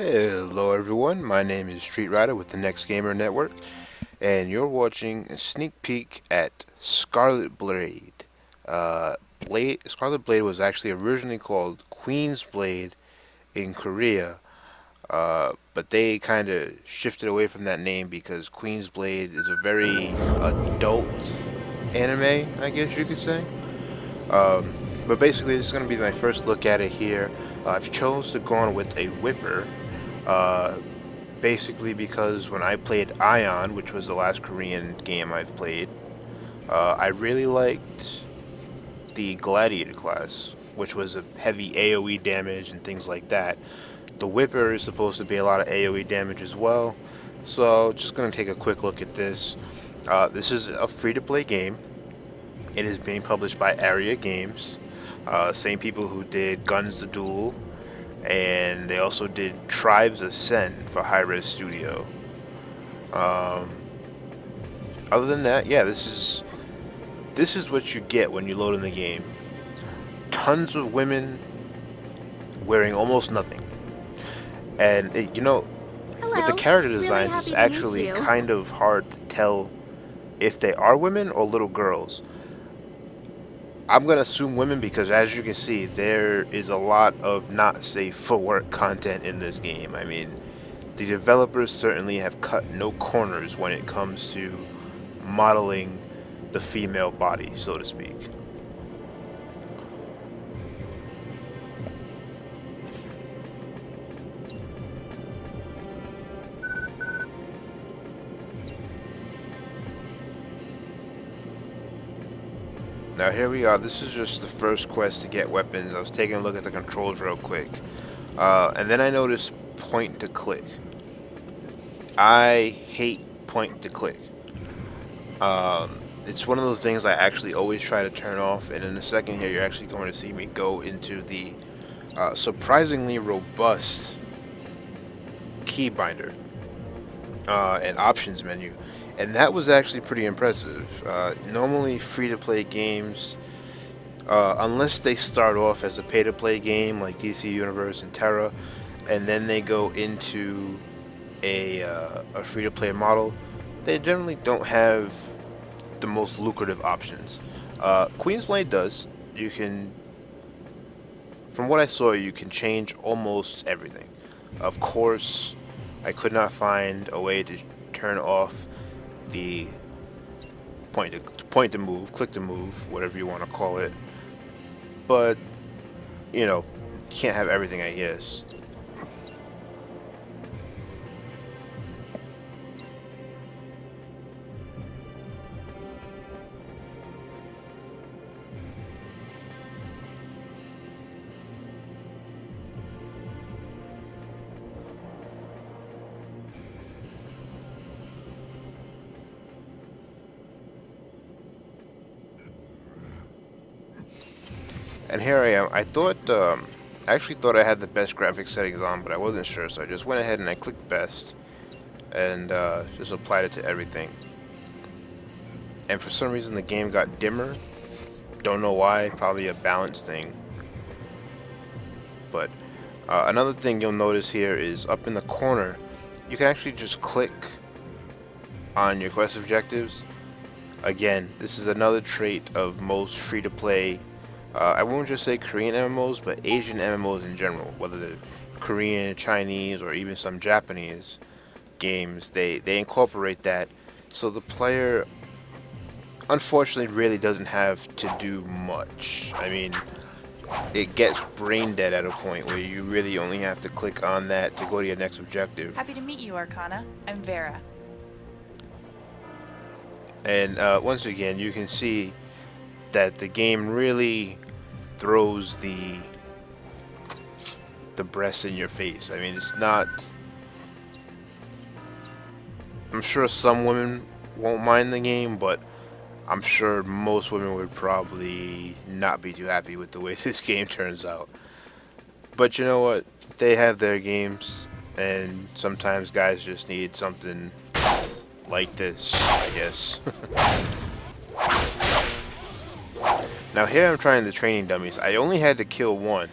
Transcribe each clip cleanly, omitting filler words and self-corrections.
Hello everyone, my name is Street Rider with the Next Gamer Network, and you're watching a sneak peek at Scarlet Blade. Scarlet Blade was actually originally called Queen's Blade in Korea, but they kind of shifted away from that name because Queen's Blade is a very adult anime, I guess you could say. But basically, this is going to be my first look at it here. I've chose to go on with a Whipper. Uh, Basically because when I played Ion, which was the last Korean game I've played, I really liked the Gladiator class, which was a heavy AoE damage and things like that. The Whipper is supposed to be a lot of AoE damage as well, so just going to take a quick look at this. This is a free-to-play game. It is being published by Area Games, same people who did Guns the Duel, and they also did Tribes Ascend for Hi-Res Studio. Um, Other than that, yeah, this is what you get when you load in the game. Tons of women wearing almost nothing, and with the Hello. character Really designs, it's happy to meet actually you. kind of hard to tell if they are women or little girls. I'm gonna assume women because, as you can see, there is a lot of not safe for work content in this game. I mean, the developers certainly have cut no corners when it comes to modeling the female body, so to speak. Now here we are. This is just the first quest to get weapons. I was taking a look at the controls real quick. And then I noticed point to click. I hate point to click. It's one of those things I actually always try to turn off, and in a second here you're actually going to see me go into the surprisingly robust keybinder and options menu. And that was actually pretty impressive. Normally free-to-play games, unless they start off as a pay-to-play game like DC Universe and Terra, and then they go into a free-to-play model, they generally don't have the most lucrative options. Queen's Blade does. You can, from what I saw, you can change almost everything. Of course, I could not find a way to turn off the point to move, click to move, whatever you want to call it. But you know, can't have everything, I guess. And here I am. I actually thought I had the best graphics settings on, but I wasn't sure, so I just went ahead and I clicked best and just applied it to everything. And for some reason, the game got dimmer. Don't know why. Probably a balance thing. But another thing you'll notice here is up in the corner, you can actually just click on your quest objectives. Again, this is another trait of most free-to-play, I won't just say Korean MMOs, but Asian MMOs in general, whether they're Korean, Chinese, or even some Japanese games, they incorporate that. So the player, unfortunately, really doesn't have to do much. I mean, it gets brain dead at a point where you really only have to click on that to go to your next objective. Happy to meet you, Arcana. I'm Vera. And once again, you can see that the game really throws the breast in your face. I mean, it's not. I'm sure some women won't mind the game, but I'm sure most women would probably not be too happy with the way this game turns out. But you know what? They have their games, and sometimes guys just need something like this, I guess. Now here I'm trying the training dummies. I only had to kill one,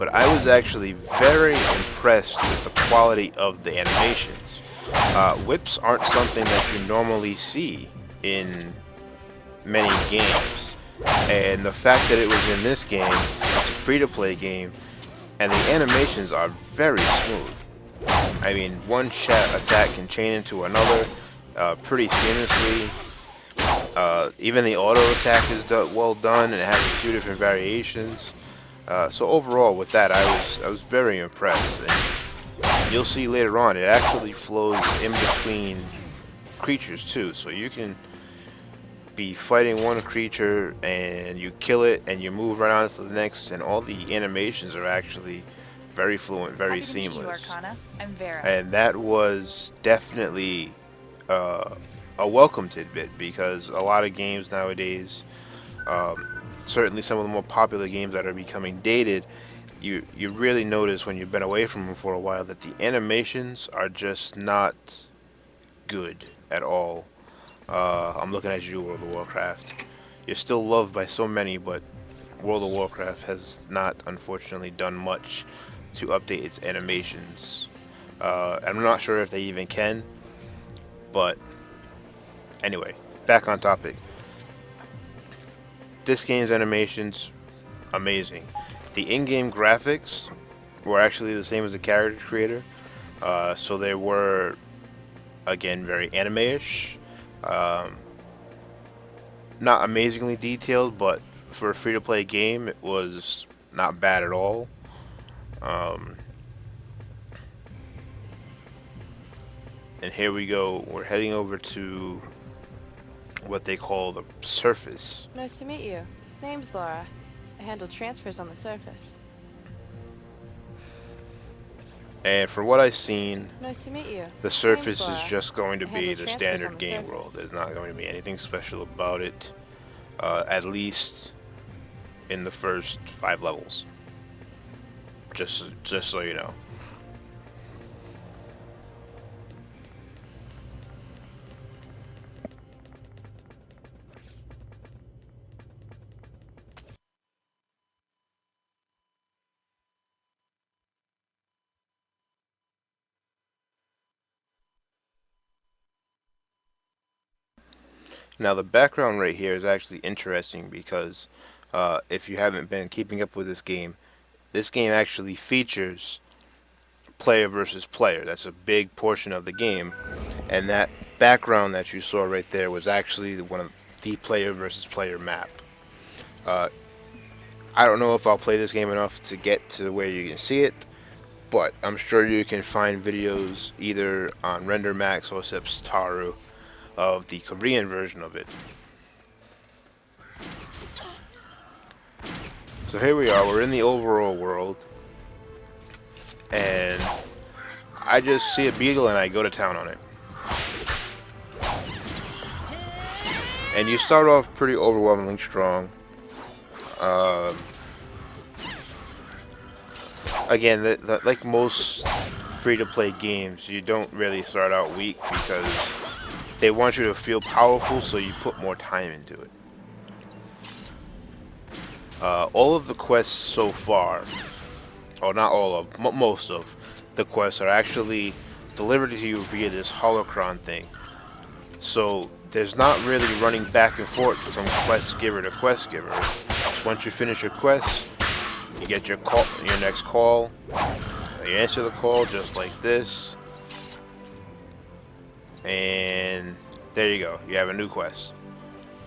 but I was actually very impressed with the quality of the animations. Whips aren't something that you normally see in many games, and the fact that it was in this game, it's a free-to-play game, and the animations are very smooth. I mean, one shot attack can chain into another pretty seamlessly. Even the auto attack is well done, and it has a few different variations. So overall, with that, I was very impressed. And you'll see later on, it actually flows in between creatures too. So you can be fighting one creature and you kill it, and you move right on to the next, and all the animations are actually very fluent, very Happy to meet you, seamless. Arcana. I'm Vera. And that was definitely uh, a welcome tidbit, because a lot of games nowadays, certainly some of the more popular games that are becoming dated, you really notice when you've been away from them for a while that the animations are just not good at all. I'm looking at you, World of Warcraft. You're still loved by so many, but World of Warcraft has not, unfortunately, done much to update its animations. I'm not sure if they even can, but anyway, back on topic. This game's animations, amazing. The in-game graphics were actually the same as the character creator, so they were, again, very anime-ish. Um, Not amazingly detailed, but for a free-to-play game, it was not bad at all. Um, and here we go. We're heading over to what they call the surface. Nice to meet you. Name's Laura. I handle transfers on the surface. And from what I've seen, Nice to meet you. the Name's surface is Laura. just going to I be handle the transfers on standard the game world. surface. There's not going to be anything special about it, at least in the first 5 levels. Just so you know. Now the background right here is actually interesting because if you haven't been keeping up with this game actually features player versus player. That's a big portion of the game, and that background that you saw right there was actually one of the player versus player map. Uh, I don't know if I'll play this game enough to get to where you can see it, but I'm sure you can find videos either on Render Max or Sepstaru of the Korean version of it. So here we are, we're in the overall world, and I just see a beetle and I go to town on it. And you start off pretty overwhelmingly strong. Again, like most free-to-play games, you don't really start out weak because they want you to feel powerful, so you put more time into it. All of the quests so far, or not all of, most of the quests are actually delivered to you via this holocron thing. So there's not really running back and forth from quest giver to quest giver. Just once you finish your quest, you get your next call. You answer the call just like this, and there you go. You have a new quest.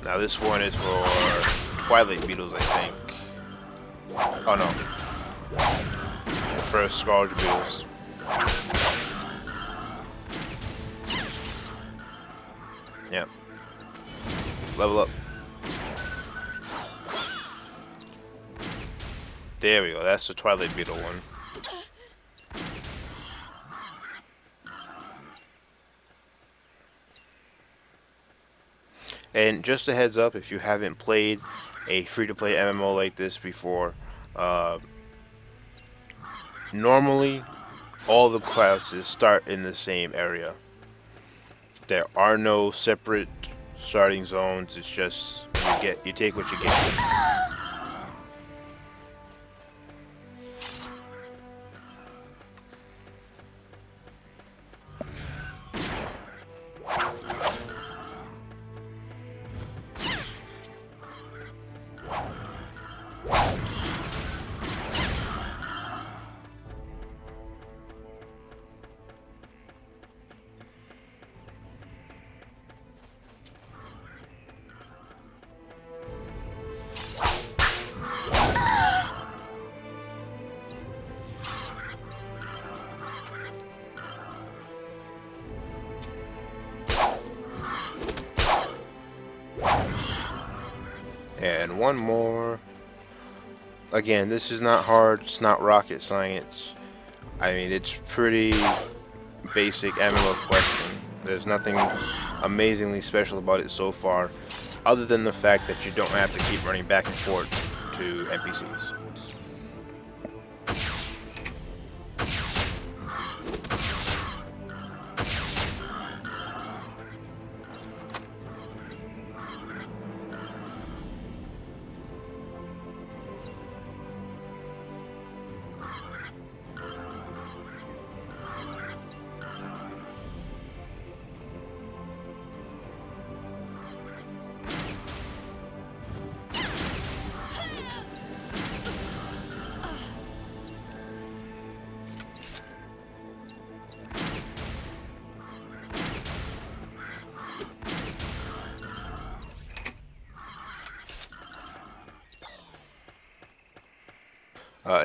Now this one is for Twilight Beetles, I think. Oh no. For Scarlet Beetles. Yep. Level up. There we go. That's the Twilight Beetle one. And just a heads up, if you haven't played a free-to-play MMO like this before, normally all the classes start in the same area. There are no separate starting zones. It's just you take what you get. And one more. Again, this is not hard. It's not rocket science. I mean, it's pretty basic MMO questing. There's nothing amazingly special about it so far, other than the fact that you don't have to keep running back and forth to NPCs.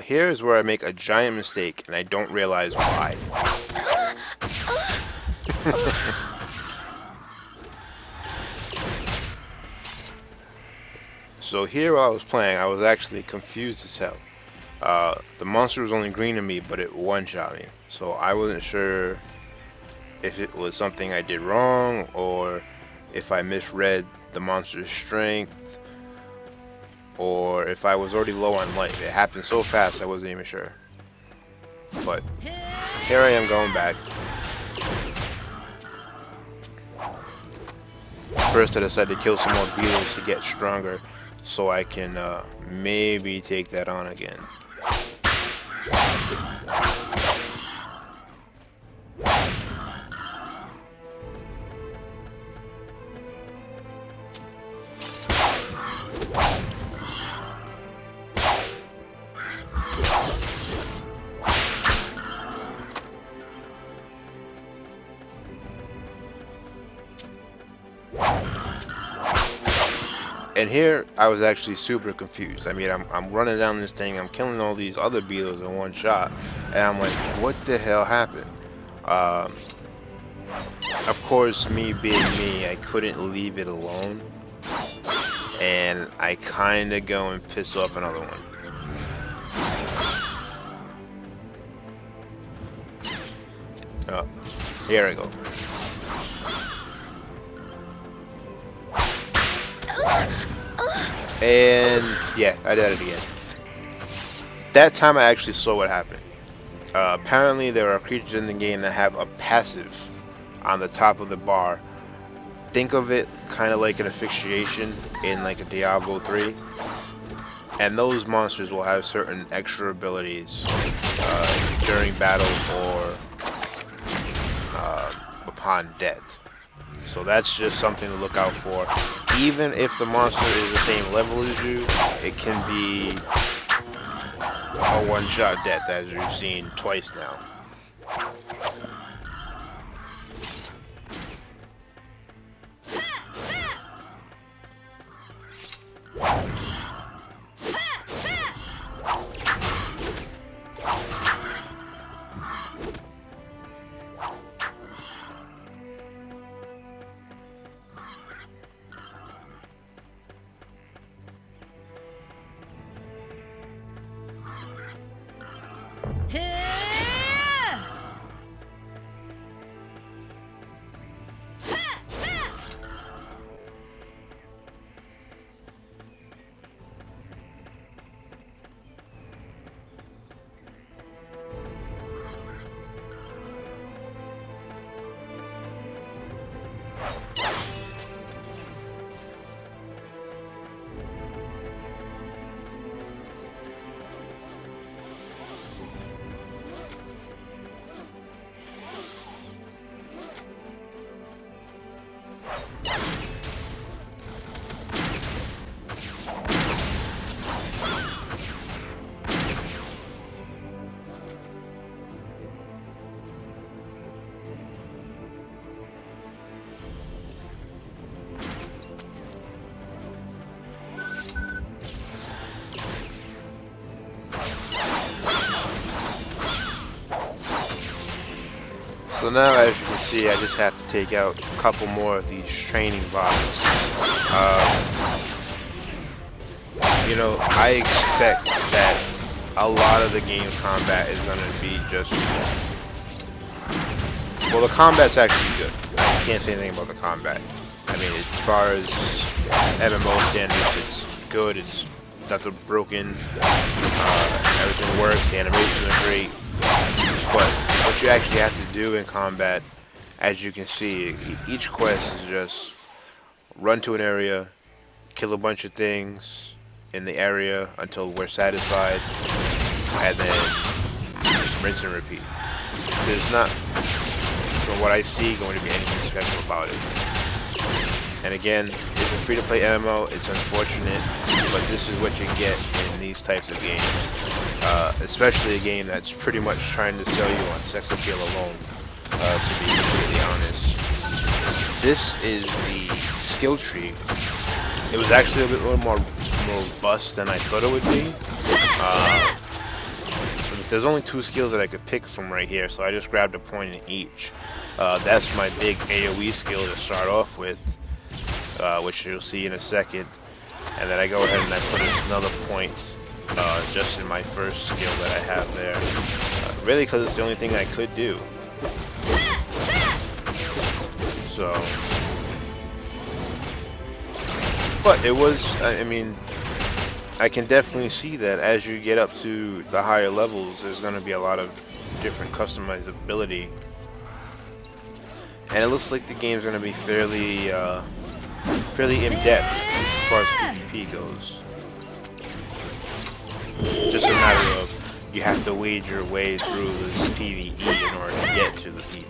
Here is where I make a giant mistake, and I don't realize why. So here while I was playing, I was actually confused as hell. The monster was only green to me, but it one-shot me. So I wasn't sure if it was something I did wrong, or if I misread the monster's strength, or if I was already low on life. It happened so fast I wasn't even sure. But here I am going back. First I decided to kill some more beetles to get stronger, so I can maybe take that on again. And here, I was actually super confused. I mean, I'm running down this thing, I'm killing all these other beetles in one shot, and I'm like, what the hell happened? Of course, me being me, I couldn't leave it alone, and I kinda go and piss off another one. Oh, here I go. And yeah, I did it again. That time I actually saw what happened. Apparently there are creatures in the game that have a passive on the top of the bar. Think of it kind of like an asphyxiation in like a Diablo 3. And those monsters will have certain extra abilities during battle or upon death. So that's just something to look out for. Even if the monster is the same level as you, it can be a one-shot death, as you've seen twice now. So now, as you can see, I just have to take out a couple more of these training boxes. you know, I expect that a lot of the game combat is going to be just... Well, the combat's actually good. I can't say anything about the combat. I mean, as far as MMO standards, it's good. It's nothing broken. Everything works. The animations are great. But what you actually have to do in combat, as you can see, each quest is just run to an area, kill a bunch of things in the area until we're satisfied, and then rinse and repeat. There's not, from what I see, going to be anything special about it. And again, it's a free-to-play MMO. It's unfortunate, but this is what you get in these types of games. Especially a game that's pretty much trying to sell you on sex appeal alone, to be completely honest. This is the skill tree. It was actually a little more robust than I thought it would be. There's only 2 skills that I could pick from right here, so I just grabbed a point in each. That's my big AoE skill to start off with, which you'll see in a second. And then I go ahead and I put another point just in my first skill that I have there. Really, because it's the only thing I could do. So, but it was, I mean, I can definitely see that as you get up to the higher levels, there's going to be a lot of different customizability. And it looks like the game's going to be fairly in-depth as far as PvP goes. Just a matter of you have to wade your way through this PvE in order to get to the PvP.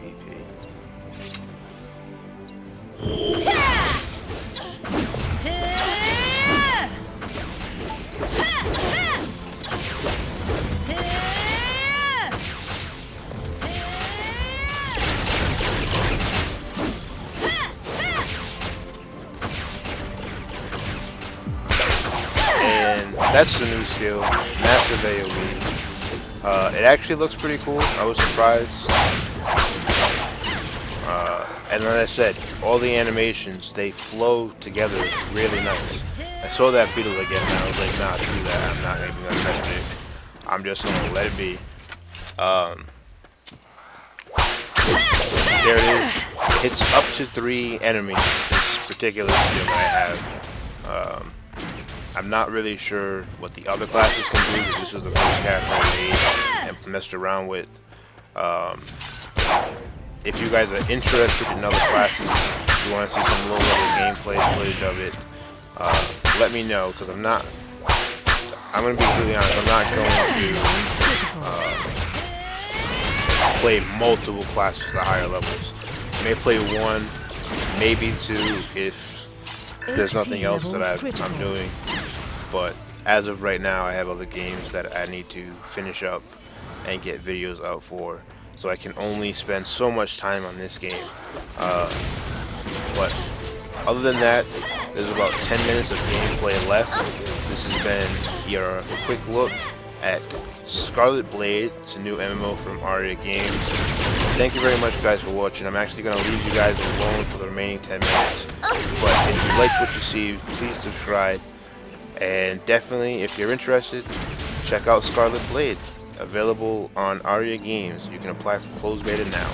And that's the new skill, Massive AoE. It actually looks pretty cool. I was surprised. And like I said, all the animations, they flow together really nice. I saw that beetle again and I was like, nah, screw that. I'm not even going to mess with it. I'm just going to let it be. There it is. It hits up to 3 enemies, this particular skill that I have. I'm not really sure what the other classes can do, because this was the first character I made and messed around with. If you guys are interested in other classes, you want to see some low-level gameplay footage of it, let me know, because I'm going to be completely honest, I'm not going to play multiple classes at higher levels. I may play 1, maybe 2, if there's nothing else that I'm doing. But as of right now, I have other games that I need to finish up and get videos out for. So I can only spend so much time on this game. But other than that, there's about 10 minutes of gameplay left. This has been your quick look at Scarlet Blade. It's a new MMO from Aria Games. Thank you very much, guys, for watching. I'm actually going to leave you guys alone for the remaining 10 minutes. But if you liked what you see, please subscribe. And definitely, if you're interested, check out Scarlet Blade. Available on Aria Games. You can apply for closed beta now.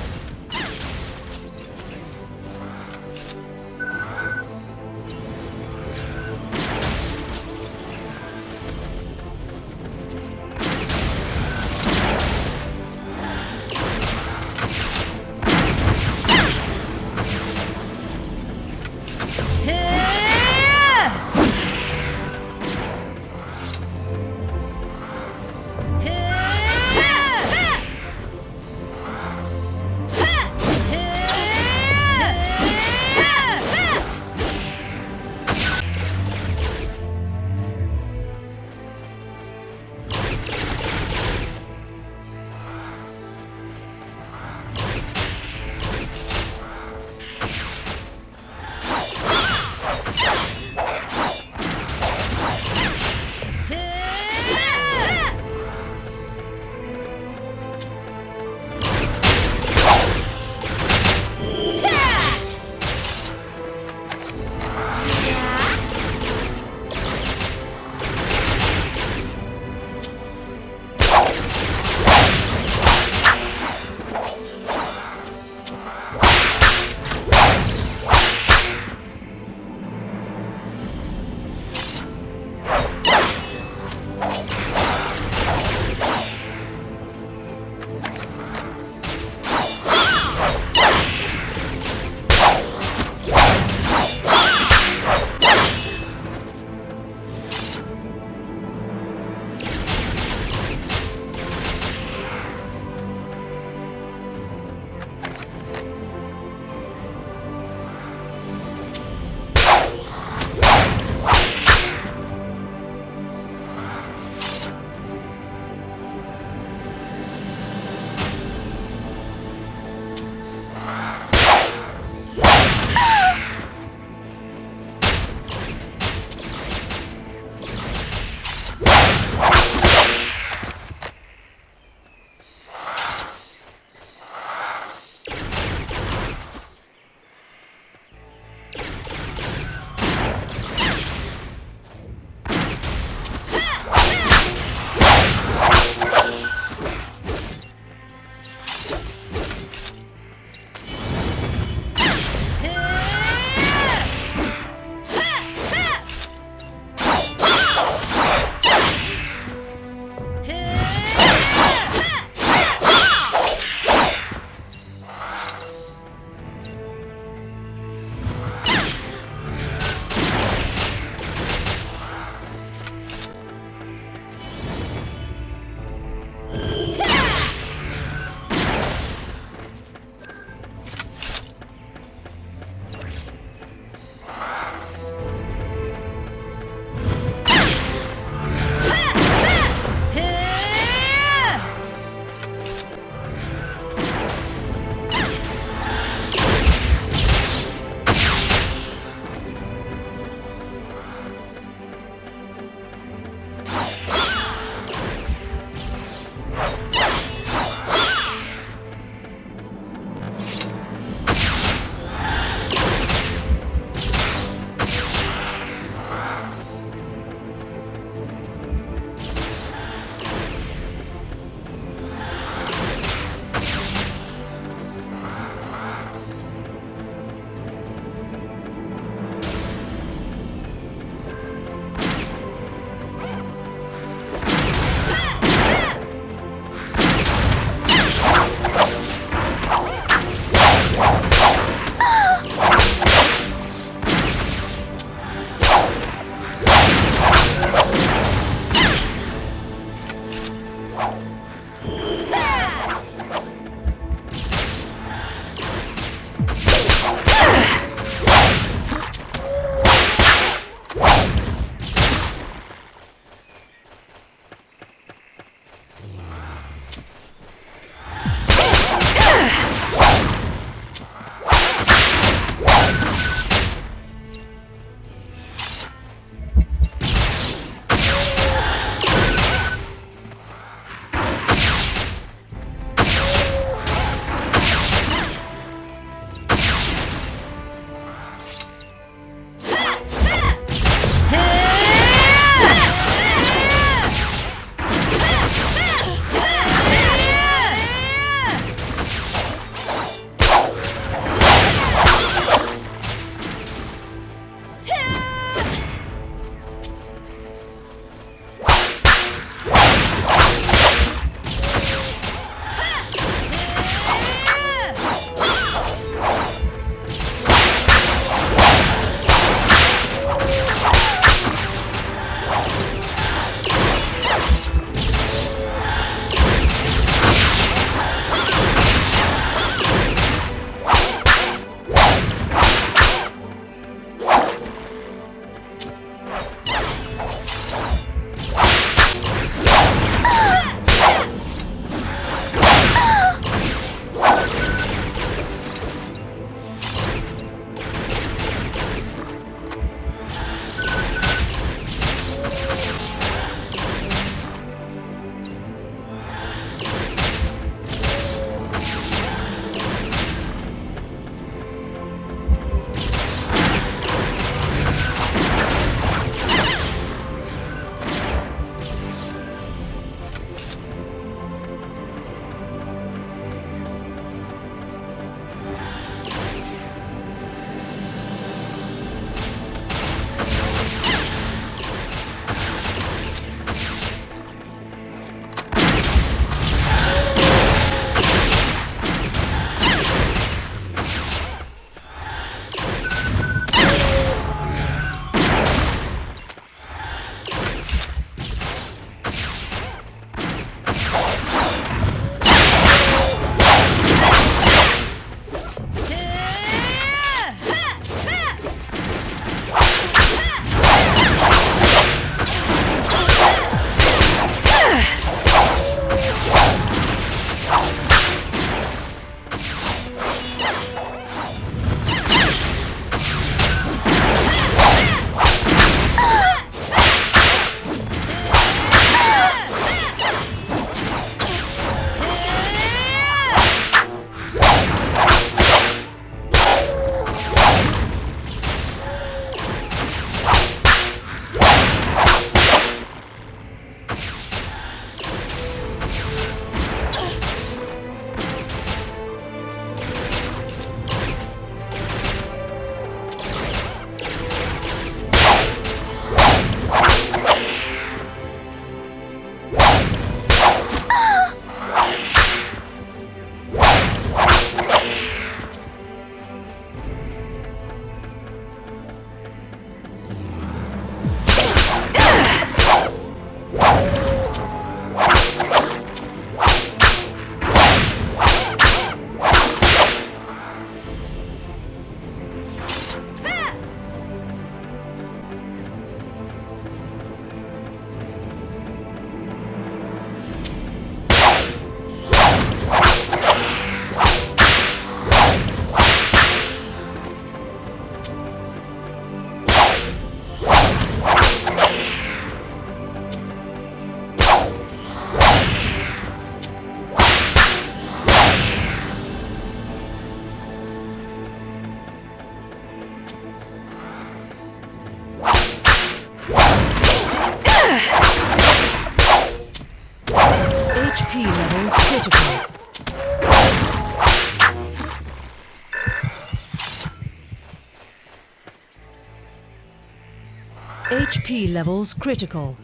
HP levels critical.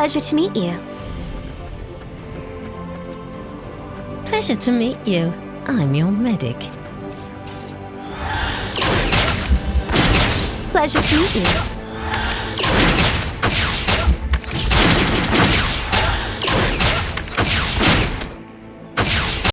Pleasure to meet you. Pleasure to meet you. I'm your medic. Pleasure to meet you.